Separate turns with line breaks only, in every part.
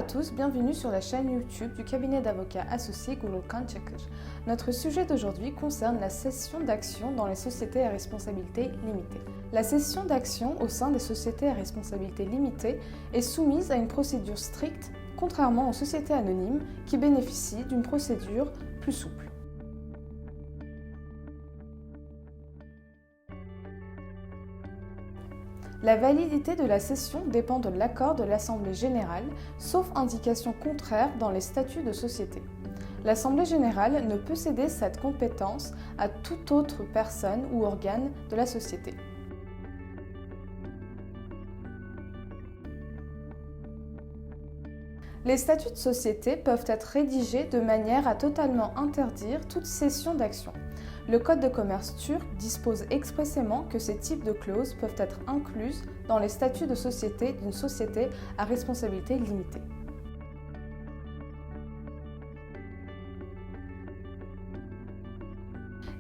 tous, bienvenue sur la chaîne YouTube du cabinet d'avocats associé Gulurkan Çakır. Notre sujet d'aujourd'hui concerne la cession d'actions dans les sociétés à responsabilité limitée. La cession d'actions au sein des sociétés à responsabilité limitée est soumise à une procédure stricte, contrairement aux sociétés anonymes qui bénéficient d'une procédure plus souple. La validité de la cession dépend de l'accord de l'Assemblée générale, sauf indication contraire dans les statuts de société. L'Assemblée générale ne peut céder cette compétence à toute autre personne ou organe de la société. Les statuts de société peuvent être rédigés de manière à totalement interdire toute cession d'actions. Le Code de commerce turc dispose expressément que ces types de clauses peuvent être incluses dans les statuts de société d'une société à responsabilité limitée.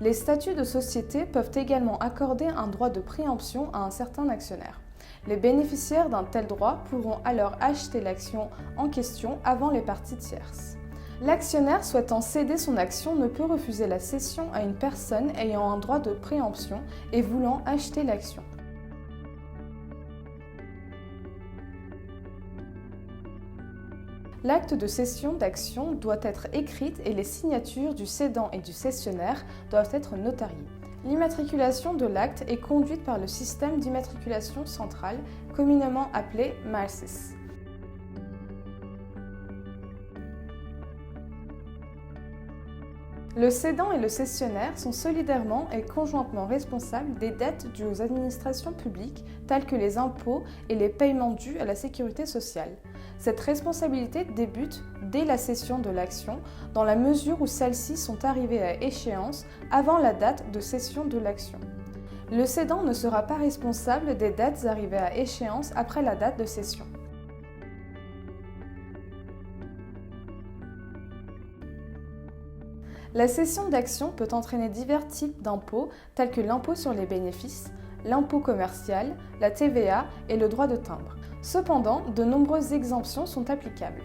Les statuts de société peuvent également accorder un droit de préemption à un certain actionnaire. Les bénéficiaires d'un tel droit pourront alors acheter l'action en question avant les parties tierces. L'actionnaire souhaitant céder son action ne peut refuser la cession à une personne ayant un droit de préemption et voulant acheter l'action. L'acte de cession d'action doit être écrite et les signatures du cédant et du cessionnaire doivent être notariées. L'immatriculation de l'acte est conduite par le système d'immatriculation centrale, communément appelé MARSIS. Le cédant et le cessionnaire sont solidairement et conjointement responsables des dettes dues aux administrations publiques telles que les impôts et les paiements dus à la sécurité sociale. Cette responsabilité débute dès la cession de l'action dans la mesure où celles-ci sont arrivées à échéance avant la date de cession de l'action. Le cédant ne sera pas responsable des dettes arrivées à échéance après la date de cession. La cession d'actions peut entraîner divers types d'impôts tels que l'impôt sur les bénéfices, l'impôt commercial, la TVA et le droit de timbre. Cependant, de nombreuses exemptions sont applicables.